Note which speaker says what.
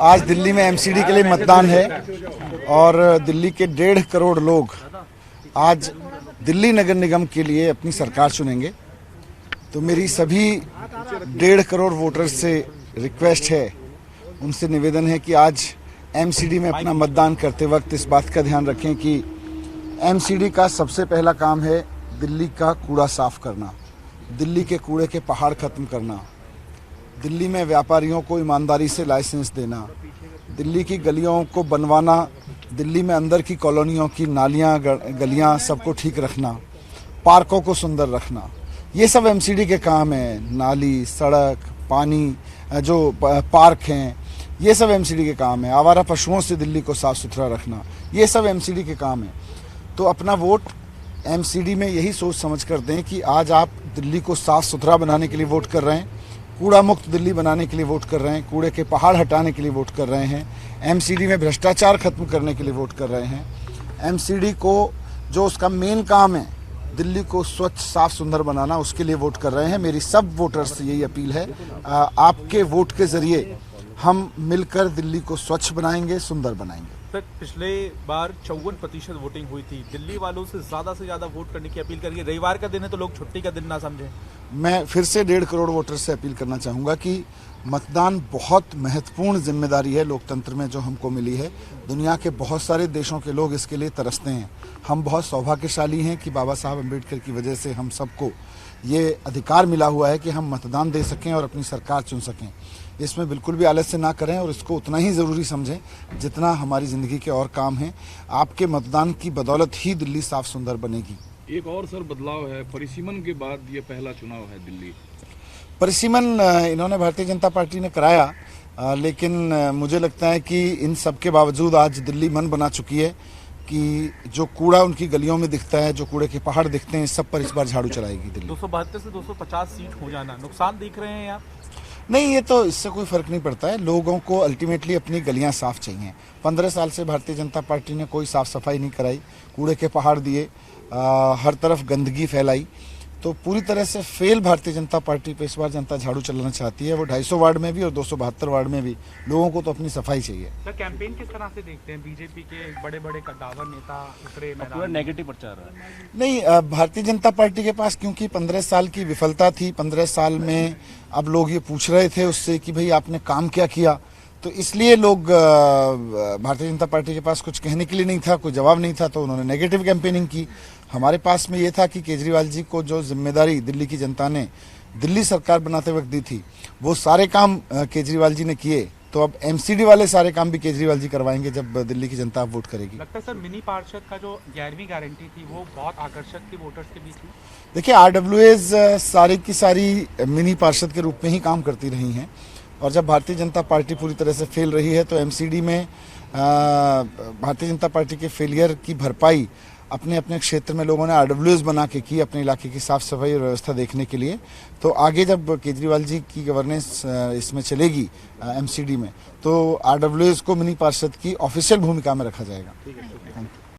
Speaker 1: आज दिल्ली में एमसीडी के लिए मतदान है और दिल्ली के 1.5 करोड़ लोग आज दिल्ली नगर निगम के लिए अपनी सरकार चुनेंगे। तो मेरी सभी 1.5 करोड़ वोटर्स से रिक्वेस्ट है, उनसे निवेदन है कि आज एमसीडी में अपना मतदान करते वक्त इस बात का ध्यान रखें कि एमसीडी का सबसे पहला काम है दिल्ली का कूड़ा साफ करना, दिल्ली के कूड़े के पहाड़ खत्म करना, दिल्ली में व्यापारियों को ईमानदारी से लाइसेंस देना, दिल्ली की गलियों को बनवाना, दिल्ली में अंदर की कॉलोनियों की नालियां गलियां सबको ठीक रखना, पार्कों को सुंदर रखना, ये सब एमसीडी के काम है। नाली, सड़क, पानी, जो पार्क हैं, ये सब एमसीडी के काम है। आवारा पशुओं से दिल्ली को साफ सुथरा रखना, ये सब एमसीडी के काम है। तो अपना वोट एमसीडी में यही सोच समझ कर दें कि आज आप दिल्ली को साफ सुथरा बनाने के लिए वोट कर रहे हैं, कूड़ा मुक्त दिल्ली बनाने के लिए वोट कर रहे हैं, कूड़े के पहाड़ हटाने के लिए वोट कर रहे हैं, एमसीडी में भ्रष्टाचार खत्म करने के लिए वोट कर रहे हैं, एमसीडी को जो उसका मेन काम है दिल्ली को स्वच्छ साफ सुंदर बनाना, उसके लिए वोट कर रहे हैं। मेरी सब वोटर्स से यही अपील है, आपके वोट के जरिए हम मिलकर दिल्ली को स्वच्छ बनाएंगे, सुंदर बनाएंगे।
Speaker 2: सर, पिछले बार 54% वोटिंग हुई थी। दिल्ली वालों से ज्यादा वोट करने की अपील करिए। रविवार का दिन है तो लोग छुट्टी का दिन ना समझें।
Speaker 1: मैं फिर से 1.5 करोड़ वोटर से अपील करना चाहूँगा कि मतदान बहुत महत्वपूर्ण जिम्मेदारी है लोकतंत्र में जो हमको मिली है। दुनिया के बहुत सारे देशों के लोग इसके लिए तरसते हैं। हम बहुत सौभाग्यशाली हैं कि बाबा साहब अम्बेडकर की वजह से हम सबको ये अधिकार मिला हुआ है कि हम मतदान दे सकें और अपनी सरकार चुन सकें। इसमें बिल्कुल भी आलस्य ना करें और इसको उतना ही ज़रूरी समझें जितना हमारी ज़िंदगी के और काम हैं। आपके मतदान की बदौलत ही दिल्ली साफ सुंदर बनेगी।
Speaker 3: एक और सर बदलाव है, परिसीमन के बाद ये पहला चुनाव है दिल्ली।
Speaker 1: परिसीमन इन्होंने भारतीय जनता पार्टी ने कराया, लेकिन मुझे लगता है कि इन सब के बावजूद आज दिल्ली मन बना चुकी है कि जो कूड़ा उनकी गलियों में दिखता है, जो कूड़े के पहाड़ दिखते हैं, सब पर इस बार झाड़ू चलाएगी दिल्ली।
Speaker 2: 272 से 250 सीट हो जाना नुकसान दिख रहे हैं आप?
Speaker 1: नहीं, ये तो इससे कोई फर्क नहीं पड़ता है। लोगों को अल्टीमेटली अपनी गलियां साफ चाहिए। 15 साल से भारतीय जनता पार्टी ने कोई साफ सफाई नहीं कराई, कूड़े के पहाड़ दिए, हर तरफ गंदगी फैलाई। तो पूरी तरह से फेल भारतीय जनता पार्टी पे इस बार जनता झाड़ू चलाना चाहती है। वो 250 वार्ड में भी और 272 वार्ड में भी लोगों को तो अपनी सफाई चाहिए।
Speaker 4: सर, कैंपेन किस तरह से देखते हैं? बीजेपी के बड़े कद्दावर नेता उतरे मैदान, पूरा नेगेटिव प्रचार है।
Speaker 1: नहीं, भारतीय जनता पार्टी के पास क्योंकि 15 साल की विफलता थी, 15 साल में अब लोग ये पूछ रहे थे उससे कि भाई आपने काम क्या किया, तो इसलिए लोग भारतीय जनता पार्टी के पास कुछ कहने के लिए नहीं था, कोई जवाब नहीं था, तो उन्होंने नेगेटिव कैंपेनिंग की। हमारे पास में ये था कि केजरीवाल जी को जो जिम्मेदारी दिल्ली की जनता ने दिल्ली सरकार बनाते वक्त दी थी, वो सारे काम केजरीवाल जी ने किए। तो अब एमसीडी वाले सारे काम भी केजरीवाल जी करवाएंगे जब दिल्ली की जनता वोट करेगी।
Speaker 4: लगता है सर मिनी पार्षद का जो 11वीं गारंटी थी वो बहुत आकर्षक थी वोटर्स के बीच में।
Speaker 1: देखिए, आरडब्ल्यूएज सारी की सारी मिनी पार्षद के रूप में ही काम करती रही हैं और जब भारतीय जनता पार्टी पूरी तरह से फेल रही है तो एमसीडी में भारतीय जनता पार्टी के फेलियर की भरपाई अपने अपने क्षेत्र में लोगों ने आरडब्ल्यूएस बना के की, अपने इलाके की साफ सफाई और व्यवस्था देखने के लिए। तो आगे जब केजरीवाल जी की गवर्नेंस इसमें चलेगी एमसीडी में, तो आरडब्ल्यूएस को मिनी पार्षद की ऑफिशियल भूमिका में रखा जाएगा।